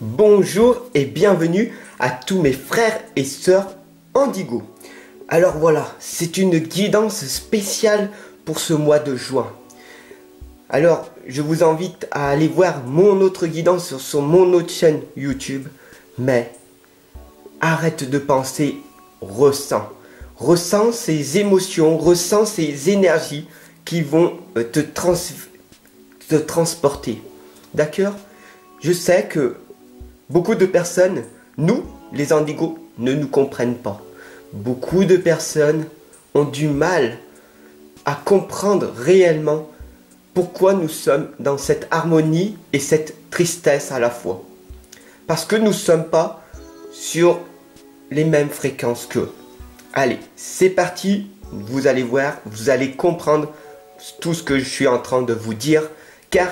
Bonjour et bienvenue à tous mes frères et sœurs Indigo. Alors voilà, c'est une guidance spéciale pour ce mois de juin. Alors, je vous invite à aller voir mon autre guidance sur mon autre chaîne YouTube. Mais arrête de penser, ressens. Ressens ces émotions, ressens ces énergies qui vont te transporter. D'accord? Je sais que beaucoup de personnes, nous, les indigos, ne nous comprennent pas. Beaucoup de personnes ont du mal à comprendre réellement pourquoi nous sommes dans cette harmonie et cette tristesse à la fois. Parce que nous ne sommes pas sur les mêmes fréquences qu'eux. Allez, c'est parti, vous allez voir, vous allez comprendre tout ce que je suis en train de vous dire, car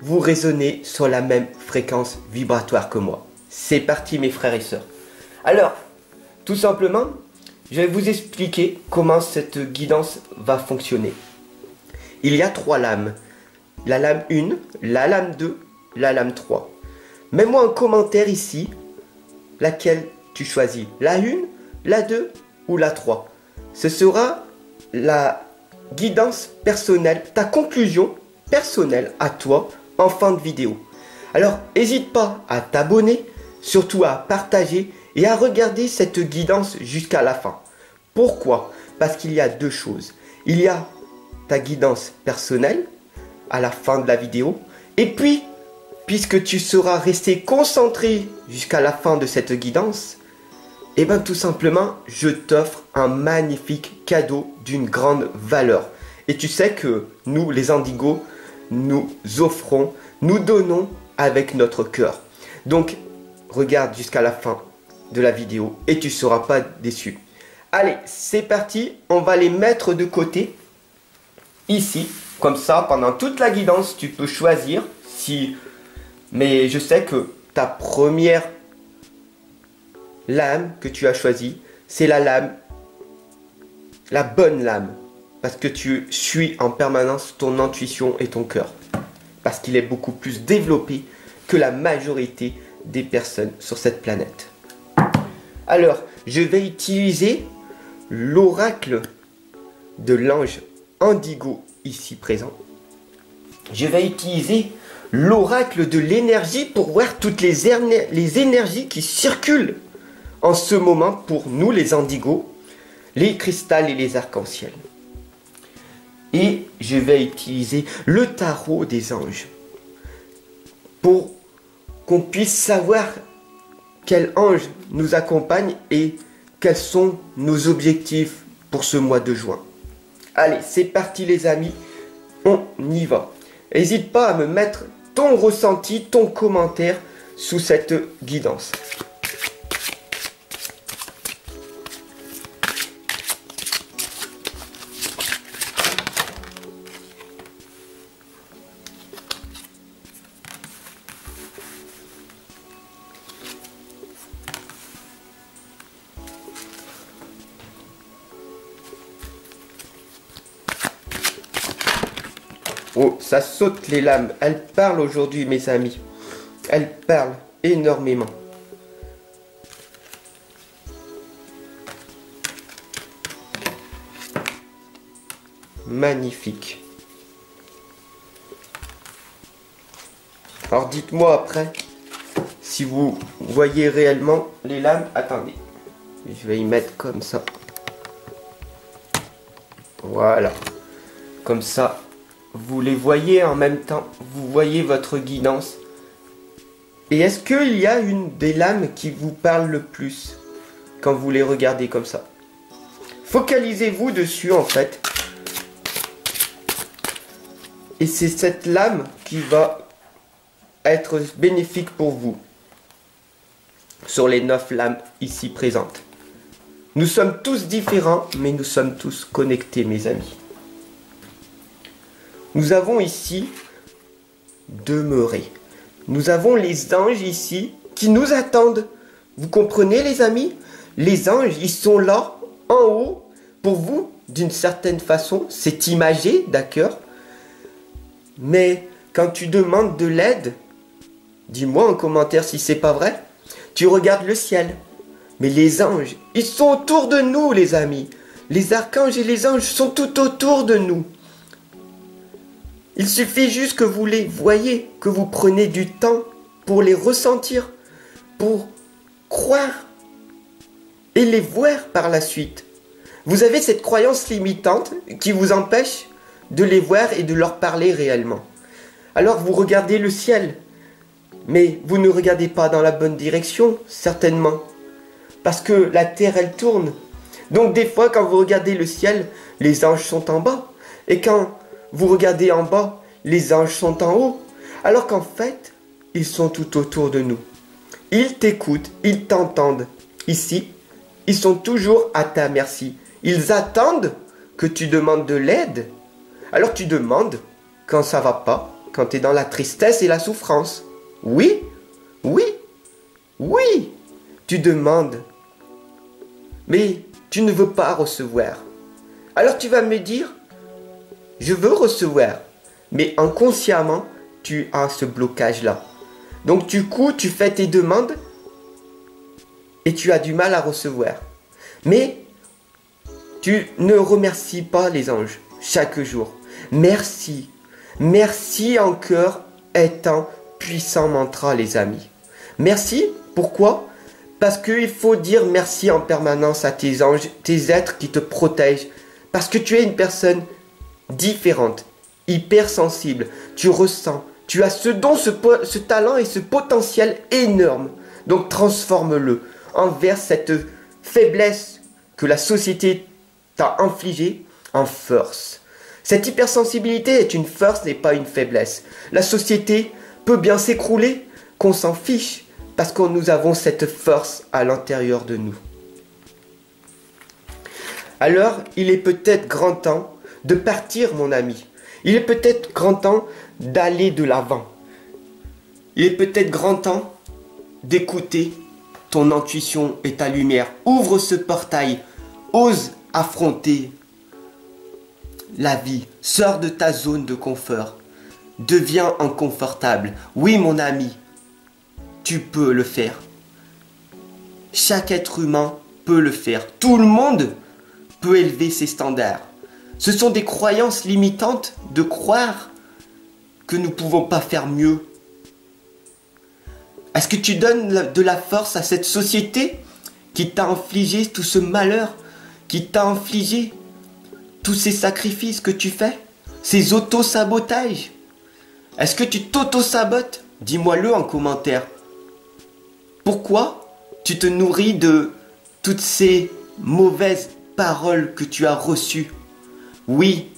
vous résonnez sur la même fréquence vibratoire que moi. C'est parti mes frères et sœurs. Alors, tout simplement, je vais vous expliquer comment cette guidance va fonctionner. Il y a 3 lames. La lame 1, la lame 2, la lame 3. Mets-moi en commentaire ici laquelle tu choisis. La 1, la 2 ou la 3. Ce sera la guidance personnelle, ta conclusion personnelle à toi en fin de vidéo. Alors, n'hésite pas à t'abonner, surtout à partager et à regarder cette guidance jusqu'à la fin. Pourquoi? Parce qu'il y a 2 choses. Il y a ta guidance personnelle à la fin de la vidéo. Et puis, puisque tu seras resté concentré jusqu'à la fin de cette guidance, et bien tout simplement, je t'offre un magnifique cadeau d'une grande valeur. Et tu sais que nous, les indigos, nous offrons, nous donnons avec notre cœur. Donc, regarde jusqu'à la fin de la vidéo et tu ne seras pas déçu. Allez, c'est parti, on va les mettre de côté, ici, comme ça, pendant toute la guidance, tu peux choisir si... Mais je sais que ta première lame que tu as choisie, c'est la bonne lame. Parce que tu suis en permanence ton intuition et ton cœur. Parce qu'il est beaucoup plus développé que la majorité des personnes sur cette planète. Alors, je vais utiliser l'oracle de l'ange Indigo ici présent. Je vais utiliser l'oracle de l'énergie pour voir toutes les énergies qui circulent en ce moment pour nous les indigos, les cristals et les arcs-en-ciel. Et je vais utiliser le tarot des anges pour qu'on puisse savoir quel ange nous accompagne et quels sont nos objectifs pour ce mois de juin. Allez, c'est parti les amis, on y va. N'hésite pas à me mettre ton ressenti, ton commentaire sous cette guidance. Oh, ça saute les lames. Elles parlent aujourd'hui, mes amis. Elles parlent énormément. Magnifique. Alors, dites-moi après si vous voyez réellement les lames. Attendez. Je vais y mettre comme ça. Voilà. Comme ça. Vous les voyez en même temps, vous voyez votre guidance. Et est-ce qu'il y a une des lames qui vous parle le plus quand vous les regardez comme ça? Focalisez-vous dessus en fait. Et c'est cette lame qui va être bénéfique pour vous. Sur les 9 lames ici présentes. Nous sommes tous différents, mais nous sommes tous connectés mes amis. Nous avons ici demeuré. Nous avons les anges ici qui nous attendent. Vous comprenez les amis? Les anges, ils sont là, en haut, pour vous, d'une certaine façon. C'est imagé, d'accord? Mais quand tu demandes de l'aide, Dis-moi en commentaire si c'est pas vrai. Tu regardes le ciel. Mais les anges, ils sont autour de nous, les amis. Les archanges et les anges sont tout autour de nous. Il suffit juste que vous les voyez, que vous prenez du temps pour les ressentir, pour croire et les voir par la suite. Vous avez cette croyance limitante qui vous empêche de les voir et de leur parler réellement. Alors vous regardez le ciel, mais vous ne regardez pas dans la bonne direction, certainement. Parce que la terre, elle tourne. Donc des fois, quand vous regardez le ciel, les anges sont en bas. Et quand vous regardez en bas, les anges sont en haut. Alors qu'en fait, ils sont tout autour de nous. Ils t'écoutent, ils t'entendent. Ici, ils sont toujours à ta merci. Ils attendent que tu demandes de l'aide. Alors tu demandes quand ça va pas, quand tu es dans la tristesse et la souffrance. Oui, oui, oui, tu demandes. Mais tu ne veux pas recevoir. Alors tu vas me dire, je veux recevoir. Mais inconsciemment, tu as ce blocage-là. Donc du coup, tu fais tes demandes et tu as du mal à recevoir. Mais tu ne remercies pas les anges chaque jour. Merci. Merci en cœur est un puissant mantra, les amis. Merci, pourquoi ? Parce qu'il faut dire merci en permanence à tes anges, tes êtres qui te protègent. Parce que tu es une personne différente, hypersensible. Tu ressens, tu as ce don, ce talent et ce potentiel énorme. Donc transforme-le envers cette faiblesse que la société t'a infligée en force. Cette hypersensibilité est une force et pas une faiblesse. La société peut bien s'écrouler, qu'on s'en fiche, parce que nous avons cette force à l'intérieur de nous. Alors, il est peut-être grand temps de partir, mon ami. Il est peut-être grand temps d'aller de l'avant. Il est peut-être grand temps d'écouter ton intuition et ta lumière. Ouvre ce portail, ose affronter la vie. Sors de ta zone de confort. Deviens inconfortable. Oui, mon ami, tu peux le faire. Chaque être humain peut le faire. Tout le monde peut élever ses standards. Ce sont des croyances limitantes de croire que nous ne pouvons pas faire mieux. Est-ce que tu donnes de la force à cette société qui t'a infligé tout ce malheur, qui t'a infligé tous ces sacrifices que tu fais, ces auto-sabotages? Est-ce que tu t'auto-sabotes? Dis-moi-le en commentaire. Pourquoi tu te nourris de toutes ces mauvaises paroles que tu as reçues? Oui,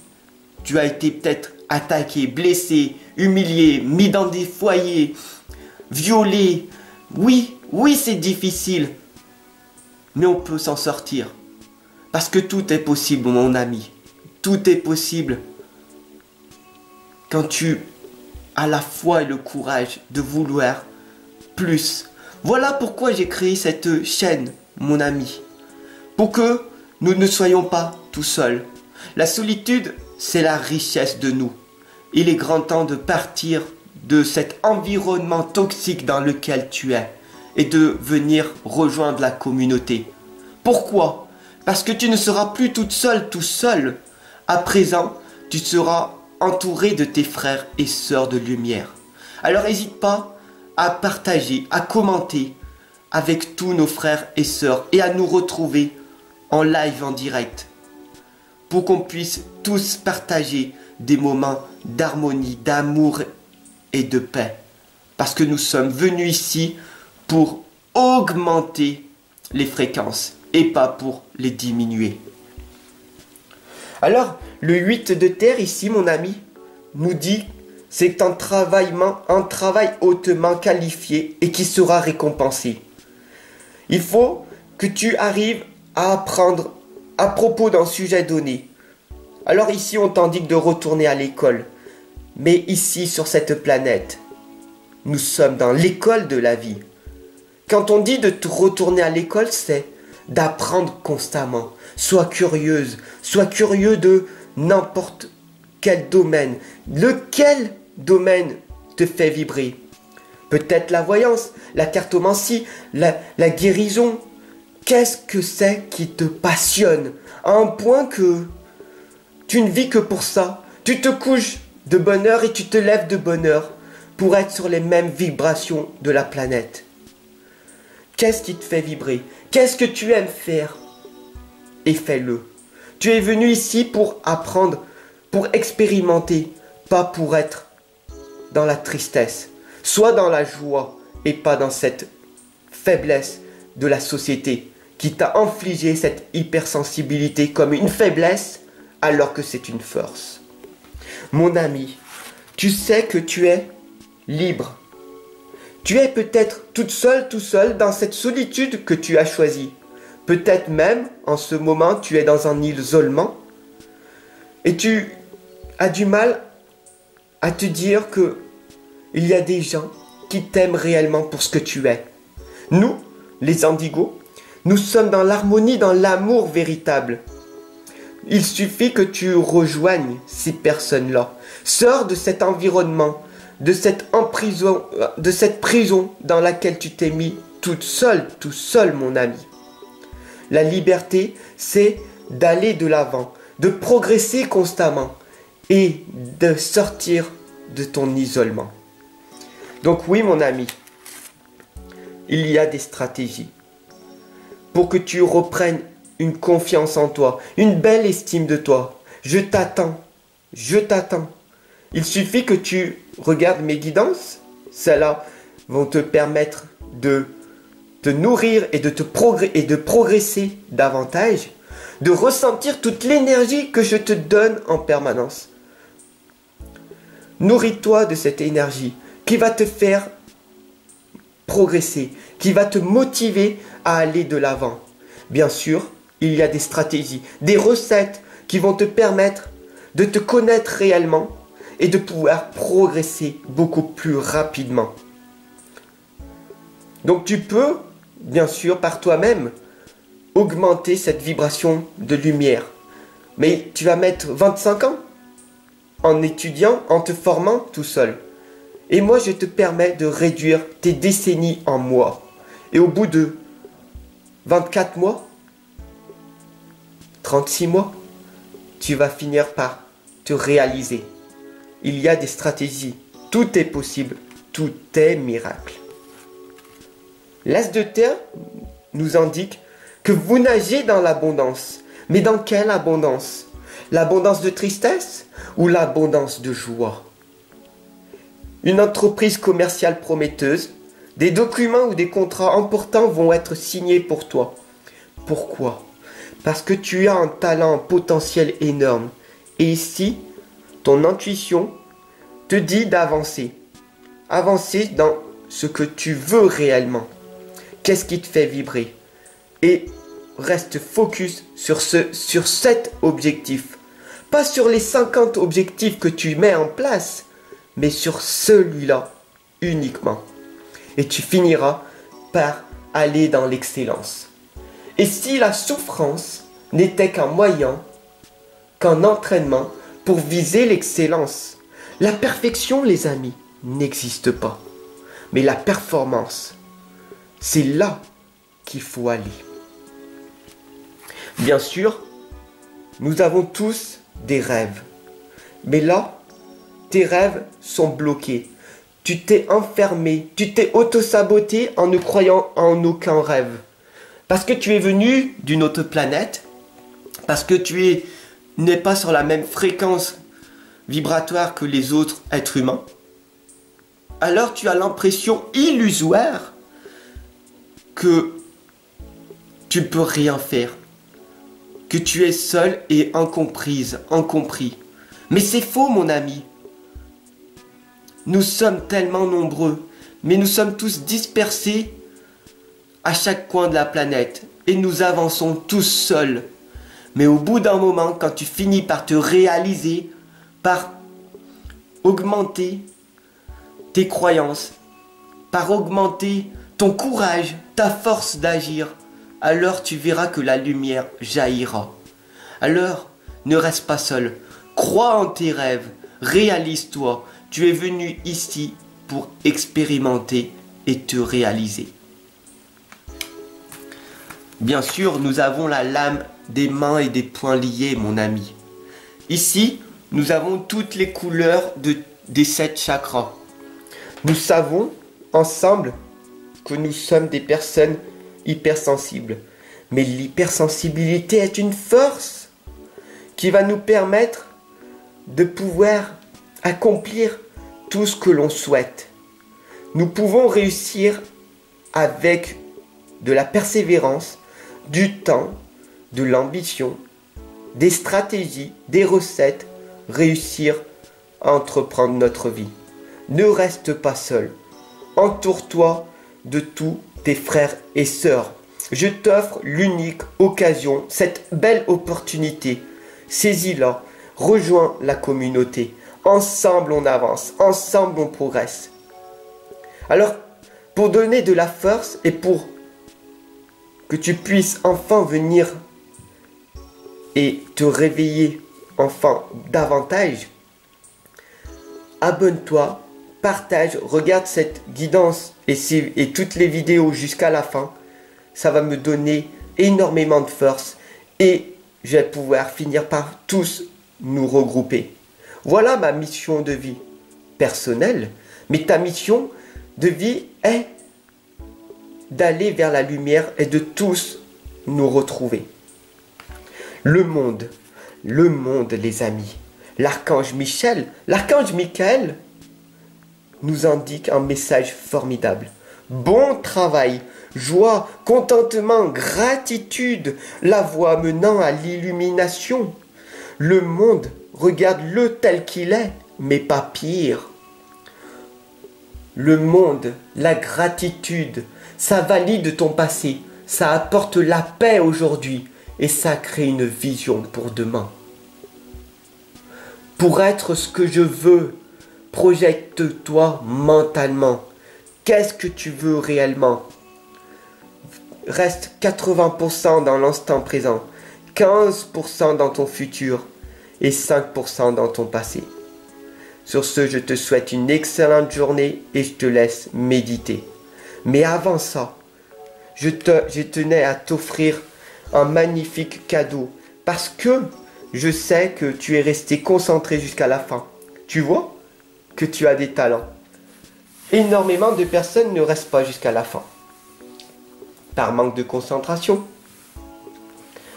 tu as été peut-être attaqué, blessé, humilié, mis dans des foyers, violé. Oui, c'est difficile. Mais on peut s'en sortir. Parce que tout est possible, mon ami. Tout est possible. Quand tu as la foi et le courage de vouloir plus. Voilà pourquoi j'ai créé cette chaîne, mon ami. Pour que nous ne soyons pas tout seuls. La solitude, c'est la richesse de nous. Il est grand temps de partir de cet environnement toxique dans lequel tu es et de venir rejoindre la communauté. Pourquoi? Parce que tu ne seras plus toute seule, tout seul. À présent, tu seras entouré de tes frères et sœurs de lumière. Alors n'hésite pas à partager, à commenter avec tous nos frères et sœurs et à nous retrouver en live, en direct, pour qu'on puisse tous partager des moments d'harmonie, d'amour et de paix. Parce que nous sommes venus ici pour augmenter les fréquences et pas pour les diminuer. Alors, le 8 de terre ici, mon ami, nous dit c'est un travail hautement qualifié et qui sera récompensé. Il faut que tu arrives à apprendre à propos d'un sujet donné. Alors ici, on t'indique de retourner à l'école. Mais ici, sur cette planète, nous sommes dans l'école de la vie. Quand on dit de te retourner à l'école, c'est d'apprendre constamment. Sois curieuse, sois curieux de n'importe quel domaine. Lequel domaine te fait vibrer? peut-être la voyance, la cartomancie, la guérison. Qu'est-ce que c'est qui te passionne à un point que tu ne vis que pour ça? Tu te couches de bonne heure et tu te lèves de bonne heure pour être sur les mêmes vibrations de la planète. Qu'est-ce qui te fait vibrer? Qu'est-ce que tu aimes faire? Et fais-le. Tu es venu ici pour apprendre, pour expérimenter, pas pour être dans la tristesse. Sois dans la joie et pas dans cette faiblesse de la société qui t'a infligé cette hypersensibilité comme une faiblesse alors que c'est une force. Mon ami, tu sais que tu es libre. Tu es peut-être toute seule, tout seul dans cette solitude que tu as choisie. Peut-être même, en ce moment, tu es dans un isolement et tu as du mal à te dire que il y a des gens qui t'aiment réellement pour ce que tu es. Nous, les indigos, nous sommes dans l'harmonie, dans l'amour véritable. Il suffit que tu rejoignes ces personnes-là. Sors de cet environnement, de cette prison dans laquelle tu t'es mis toute seule, tout seul, mon ami. La liberté, c'est d'aller de l'avant, de progresser constamment et de sortir de ton isolement. Donc oui, mon ami, il y a des stratégies pour que tu reprennes une confiance en toi, une belle estime de toi. Je t'attends, je t'attends. Il suffit que tu regardes mes guidances. Celles-là vont te permettre de te nourrir et de progresser davantage, de ressentir toute l'énergie que je te donne en permanence. Nourris-toi de cette énergie qui va te faire progresser, qui va te motiver à aller de l'avant. Bien sûr, il y a des stratégies, des recettes qui vont te permettre de te connaître réellement et de pouvoir progresser beaucoup plus rapidement. Donc tu peux, bien sûr, par toi-même, augmenter cette vibration de lumière. Mais tu vas mettre 25 ans en étudiant, en te formant tout seul. Et moi, je te permets de réduire tes décennies en mois. Et au bout de 24 mois, 36 mois, tu vas finir par te réaliser. Il y a des stratégies. Tout est possible. Tout est miracle. L'As de terre nous indique que vous nagez dans l'abondance. Mais dans quelle abondance? L'abondance de tristesse ou l'abondance de joie? Une entreprise commerciale prometteuse, des documents ou des contrats importants vont être signés pour toi. Pourquoi? Parce que tu as un talent, un potentiel énorme. Et ici, ton intuition te dit d'avancer. Avancer dans ce que tu veux réellement. Qu'est-ce qui te fait vibrer? Et reste focus sur cet objectif. Pas sur les 50 objectifs que tu mets en place, mais sur celui-là uniquement. Et tu finiras par aller dans l'excellence. Et si la souffrance n'était qu'un moyen, qu'un entraînement pour viser l'excellence, la perfection, les amis, n'existe pas. Mais la performance, c'est là qu'il faut aller. Bien sûr, nous avons tous des rêves. Mais là, tes rêves sont bloqués. Tu t'es enfermé, tu t'es auto-saboté en ne croyant en aucun rêve. Parce que tu es venu d'une autre planète, parce que tu n'es pas sur la même fréquence vibratoire que les autres êtres humains. Alors tu as l'impression illusoire que tu ne peux rien faire, que tu es seul et incomprise, incompris. Mais c'est faux, mon ami. Nous sommes tellement nombreux, mais nous sommes tous dispersés à chaque coin de la planète et nous avançons tous seuls. Mais au bout d'un moment, quand tu finis par te réaliser, par augmenter tes croyances, par augmenter ton courage, ta force d'agir, alors tu verras que la lumière jaillira. Alors, ne reste pas seul. Crois en tes rêves. Réalise-toi. Tu es venu ici pour expérimenter et te réaliser. Bien sûr, nous avons la lame des mains et des poings liés, mon ami. Ici, nous avons toutes les couleurs des 7 chakras. Nous savons ensemble que nous sommes des personnes hypersensibles. Mais l'hypersensibilité est une force qui va nous permettre de pouvoir accomplir tout ce que l'on souhaite. Nous pouvons réussir avec de la persévérance, du temps, de l'ambition, des stratégies, des recettes, réussir à entreprendre notre vie. Ne reste pas seul. Entoure-toi de tous tes frères et sœurs. Je t'offre l'unique occasion, cette belle opportunité. Saisis-la, rejoins la communauté. Ensemble on avance, ensemble on progresse. Alors, pour donner de la force et pour que tu puisses enfin venir et te réveiller enfin davantage, abonne-toi, partage, regarde cette guidance et toutes les vidéos jusqu'à la fin. Ça va me donner énormément de force et je vais pouvoir finir par tous nous regrouper. Voilà ma mission de vie personnelle, mais ta mission de vie est d'aller vers la lumière et de tous nous retrouver. Le monde, les amis, l'archange Michael nous indique un message formidable. Bon travail, joie, contentement, gratitude, la voie menant à l'illumination. Le monde, regarde-le tel qu'il est, mais pas pire. Le monde, la gratitude, ça valide ton passé, ça apporte la paix aujourd'hui et ça crée une vision pour demain. Pour être ce que je veux, projette-toi mentalement. Qu'est-ce que tu veux réellement? Reste 80% dans l'instant présent, 15% dans ton futur et 5% dans ton passé. Sur ce, je te souhaite une excellente journée et je te laisse méditer. Mais avant ça, je tenais à t'offrir un magnifique cadeau parce que je sais que tu es resté concentré jusqu'à la fin. Tu vois que tu as des talents. Énormément de personnes ne restent pas jusqu'à la fin. Par manque de concentration,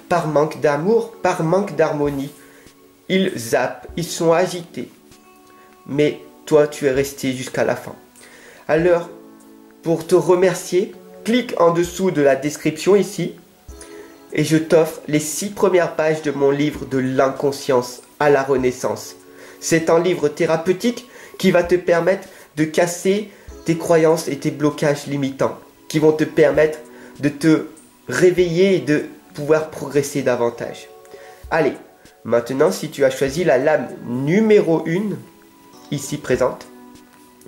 par manque d'amour, par manque d'harmonie. Ils zappent, ils sont agités. Mais toi, tu es resté jusqu'à la fin. Alors, pour te remercier, clique en dessous de la description ici et je t'offre les 6 premières pages de mon livre de l'inconscience à la renaissance. C'est un livre thérapeutique qui va te permettre de casser tes croyances et tes blocages limitants, qui vont te permettre de te réveiller et de pouvoir progresser davantage. Allez, maintenant si tu as choisi la lame numéro 1, ici présente,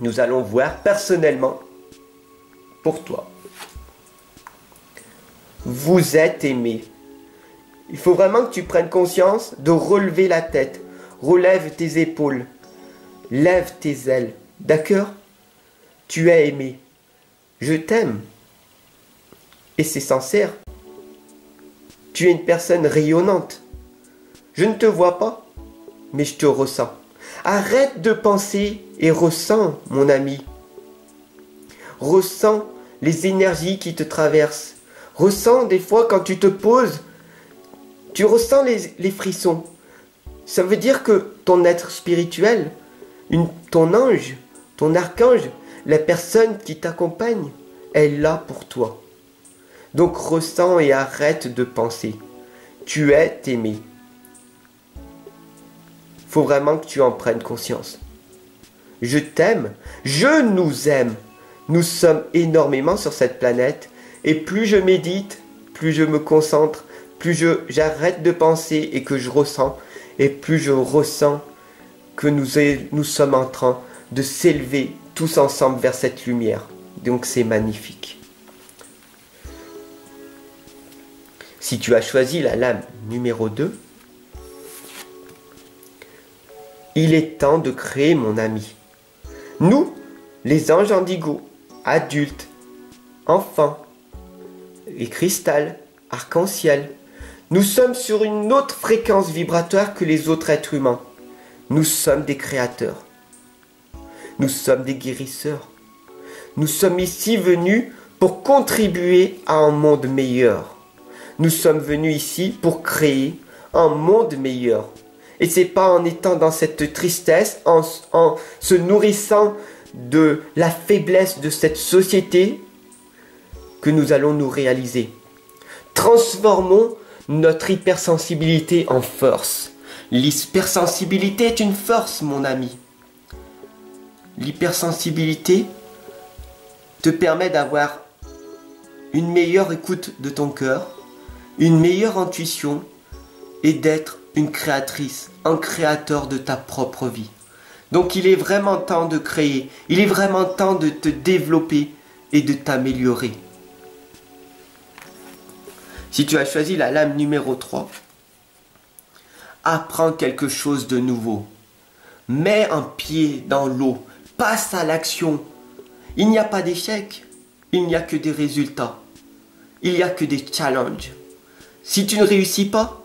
nous allons voir personnellement pour toi. Vous êtes aimé. Il faut vraiment que tu prennes conscience de relever la tête. Relève tes épaules. Lève tes ailes. D'accord? Tu es aimé. Je t'aime. Et c'est sincère. Tu es une personne rayonnante. Je ne te vois pas, mais je te ressens. Arrête de penser et ressens, mon ami. Ressens les énergies qui te traversent. Ressens des fois quand tu te poses, tu ressens les frissons. Ça veut dire que ton être spirituel, ton ange, ton archange, la personne qui t'accompagne, est là pour toi. Donc ressens et arrête de penser. Tu es aimé. Il faut vraiment que tu en prennes conscience. Je t'aime, je nous aime. Nous sommes énormément sur cette planète et plus je médite, plus je me concentre, plus j'arrête de penser et que je ressens, et plus je ressens que nous sommes en train de s'élever tous ensemble vers cette lumière. Donc c'est magnifique. Si tu as choisi la lame numéro 2, il est temps de créer, mon ami. Nous, les anges indigos, adultes, enfants, les cristals, arc-en-ciel. Nous sommes sur une autre fréquence vibratoire que les autres êtres humains. Nous sommes des créateurs. Nous sommes des guérisseurs. Nous sommes ici venus pour contribuer à un monde meilleur. Nous sommes venus ici pour créer un monde meilleur. Et c'est pas en étant dans cette tristesse, en se nourrissant de la faiblesse de cette société que nous allons nous réaliser. Transformons notre hypersensibilité en force. L'hypersensibilité est une force, mon ami. L'hypersensibilité te permet d'avoir une meilleure écoute de ton cœur, une meilleure intuition et d'être une créatrice, un créateur de ta propre vie. Donc il est vraiment temps de créer, il est vraiment temps de te développer et de t'améliorer. Si tu as choisi la lame numéro 3, apprends quelque chose de nouveau. Mets un pied dans l'eau, passe à l'action. Il n'y a pas d'échec, il n'y a que des résultats. Il n'y a que des challenges. Si tu ne réussis pas,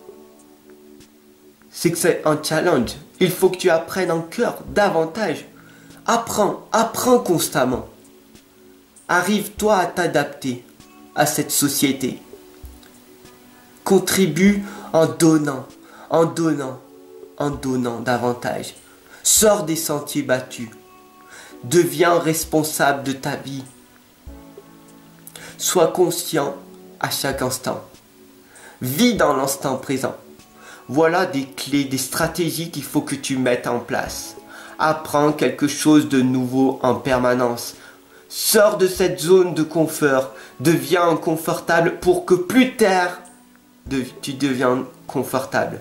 c'est que c'est un challenge. Il faut que tu apprennes en cœur davantage. Apprends constamment. Arrive-toi à t'adapter à cette société. Contribue en donnant davantage. Sors des sentiers battus. Deviens responsable de ta vie. Sois conscient à chaque instant. Vis dans l'instant présent. Voilà des clés, des stratégies qu'il faut que tu mettes en place. Apprends quelque chose de nouveau en permanence. Sors de cette zone de confort. Deviens confortable pour que plus tard, tu deviennes confortable.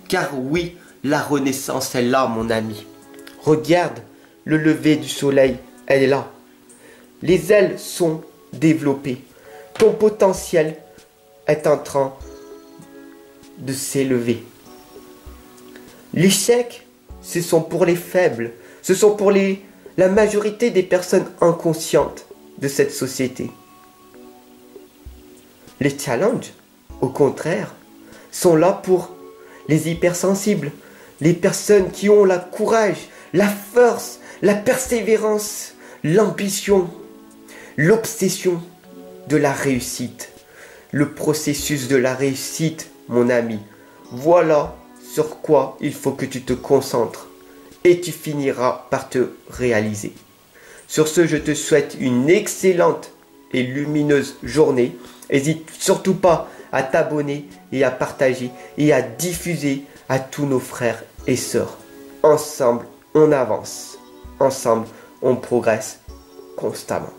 Car oui, la renaissance est là, mon ami. Regarde, le lever du soleil, elle est là. Les ailes sont développées. Ton potentiel est en train de s'élever. L'échec, ce sont pour les faibles. Ce sont pour la majorité des personnes inconscientes de cette société. Les challenges, au contraire, sont là pour les hypersensibles, les personnes qui ont le courage, la force, la persévérance, l'ambition, l'obsession de la réussite. Le processus de la réussite, mon ami. Voilà sur quoi il faut que tu te concentres et tu finiras par te réaliser. Sur ce, je te souhaite une excellente et lumineuse journée. N'hésite surtout pas à t'abonner et à partager et à diffuser à tous nos frères et sœurs. Ensemble, on avance. Ensemble, on progresse constamment.